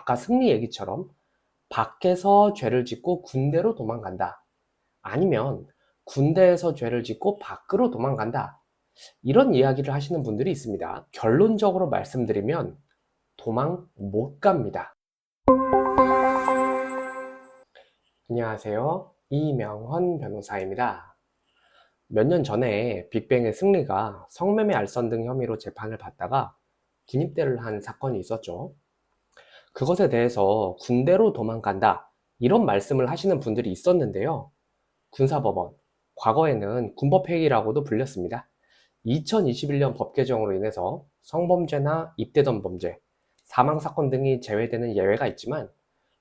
아까 승리 얘기처럼 밖에서 죄를 짓고 군대로 도망간다. 아니면 군대에서 죄를 짓고 밖으로 도망간다. 이런 이야기를 하시는 분들이 있습니다. 결론적으로 말씀드리면 도망 못 갑니다. 안녕하세요. 이명헌 변호사입니다. 몇 년 전에 빅뱅의 승리가 성매매 알선 등 혐의로 재판을 받다가 군입대를 한 사건이 있었죠. 그것에 대해서 군대로 도망간다, 이런 말씀을 하시는 분들이 있었는데요. 군사법원, 과거에는 군법회의라고도 불렸습니다. 2021년 법 개정으로 인해서 성범죄나 입대던 범죄, 사망사건 등이 제외되는 예외가 있지만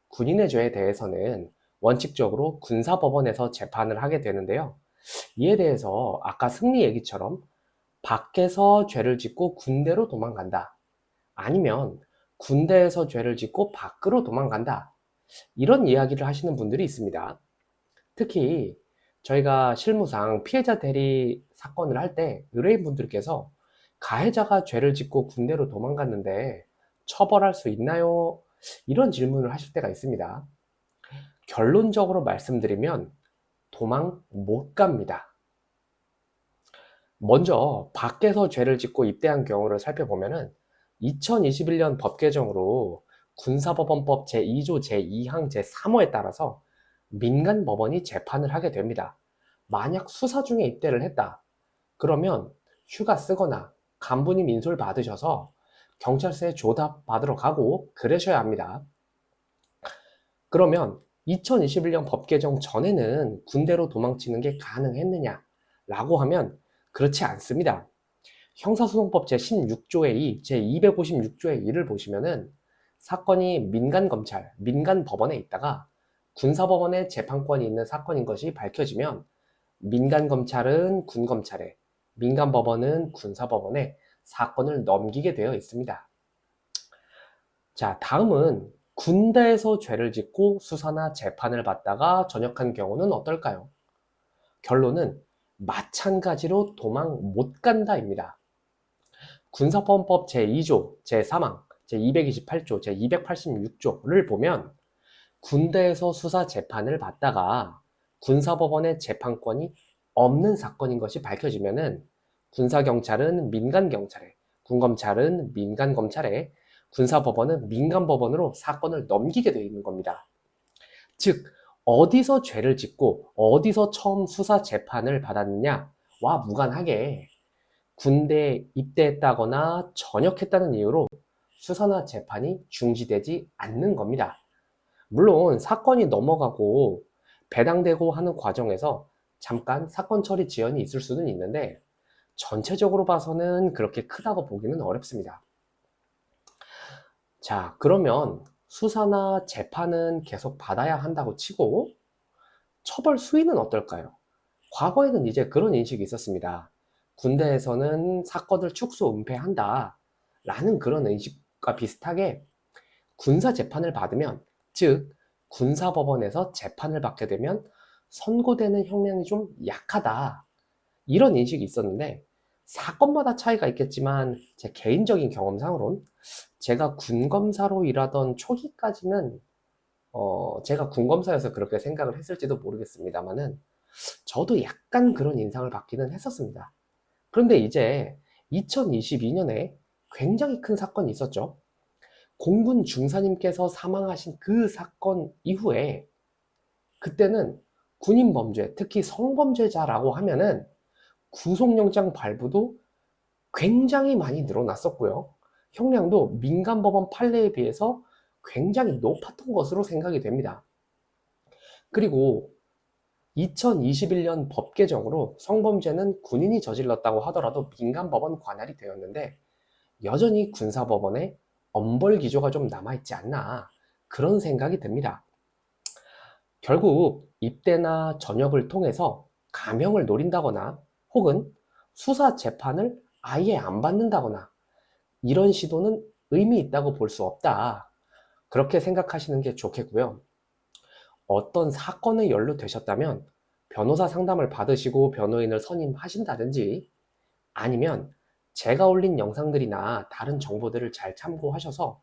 군인의 죄에 대해서는 원칙적으로 군사법원에서 재판을 하게 되는데요. 이에 대해서 아까 승리 얘기처럼 밖에서 죄를 짓고 군대로 도망간다. 아니면 군대에서 죄를 짓고 밖으로 도망간다. 이런 이야기를 하시는 분들이 있습니다. 특히 저희가 실무상 피해자 대리 사건을 할 때 의뢰인분들께서 가해자가 죄를 짓고 군대로 도망갔는데 처벌할 수 있나요? 이런 질문을 하실 때가 있습니다. 결론적으로 말씀드리면 도망 못 갑니다. 먼저 밖에서 죄를 짓고 입대한 경우를 살펴보면은 2021년 법 개정으로 군사법원법 제2조 제2항 제3호에 따라서 민간법원이 재판을 하게 됩니다. 만약 수사 중에 입대를 했다. 그러면 휴가 쓰거나 간부님 인솔 받으셔서 경찰서에 조답 받으러 가고 그러셔야 합니다. 그러면 2021년 법 개정 전에는 군대로 도망치는 게 가능했느냐? 라고 하면 그렇지 않습니다. 형사소송법 제16조의 2, 제256조의 2를 보시면은 사건이 민간검찰, 민간법원에 있다가 군사법원에 재판권이 있는 사건인 것이 밝혀지면 민간검찰은 군검찰에, 민간법원은 군사법원에 사건을 넘기게 되어 있습니다. 자, 다음은 군대에서 죄를 짓고 수사나 재판을 받다가 전역한 경우는 어떨까요? 결론은 마찬가지로 도망 못 간다입니다. 군사법원법 제2조, 제3항, 제228조, 제286조를 보면 군대에서 수사 재판을 받다가 군사법원의 재판권이 없는 사건인 것이 밝혀지면은 군사경찰은 민간경찰에, 군검찰은 민간검찰에, 군사법원은 민간법원으로 사건을 넘기게 되어 있는 겁니다. 즉, 어디서 죄를 짓고 어디서 처음 수사 재판을 받았느냐와 무관하게 군대에 입대했다거나 전역했다는 이유로 수사나 재판이 중지되지 않는 겁니다. 물론 사건이 넘어가고 배당되고 하는 과정에서 잠깐 사건 처리 지연이 있을 수는 있는데 전체적으로 봐서는 그렇게 크다고 보기는 어렵습니다. 자, 그러면 수사나 재판은 계속 받아야 한다고 치고 처벌 수위는 어떨까요? 과거에는 이제 그런 인식이 있었습니다. 군대에서는 사건을 축소 은폐한다 라는 그런 인식과 비슷하게 군사 재판을 받으면, 즉 군사법원에서 재판을 받게 되면 선고되는 형량이 좀 약하다, 이런 인식이 있었는데 사건마다 차이가 있겠지만 제 개인적인 경험상으론 제가 군검사로 일하던 초기까지는 제가 군검사여서 그렇게 생각을 했을지도 모르겠습니다만은 저도 약간 그런 인상을 받기는 했었습니다. 그런데 이제 2022년에 굉장히 큰 사건이 있었죠. 공군 중사님께서 사망하신 그 사건 이후에 그때는 군인 범죄, 특히 성범죄자라고 하면은 구속영장 발부도 굉장히 많이 늘어났었고요. 형량도 민간법원 판례에 비해서 굉장히 높았던 것으로 생각이 됩니다. 그리고 2021년 법 개정으로 성범죄는 군인이 저질렀다고 하더라도 민간법원 관할이 되었는데 여전히 군사법원에 엄벌 기조가 좀 남아있지 않나, 그런 생각이 듭니다. 결국 입대나 전역을 통해서 감형을 노린다거나 혹은 수사 재판을 아예 안 받는다거나 이런 시도는 의미 있다고 볼 수 없다, 그렇게 생각하시는 게 좋겠고요. 어떤 사건에 연루되셨다면 변호사 상담을 받으시고 변호인을 선임하신다든지 아니면 제가 올린 영상들이나 다른 정보들을 잘 참고하셔서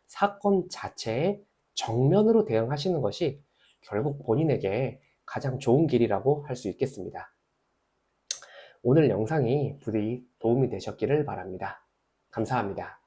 사건 자체에 정면으로 대응하시는 것이 결국 본인에게 가장 좋은 길이라고 할 수 있겠습니다. 오늘 영상이 부디 도움이 되셨기를 바랍니다. 감사합니다.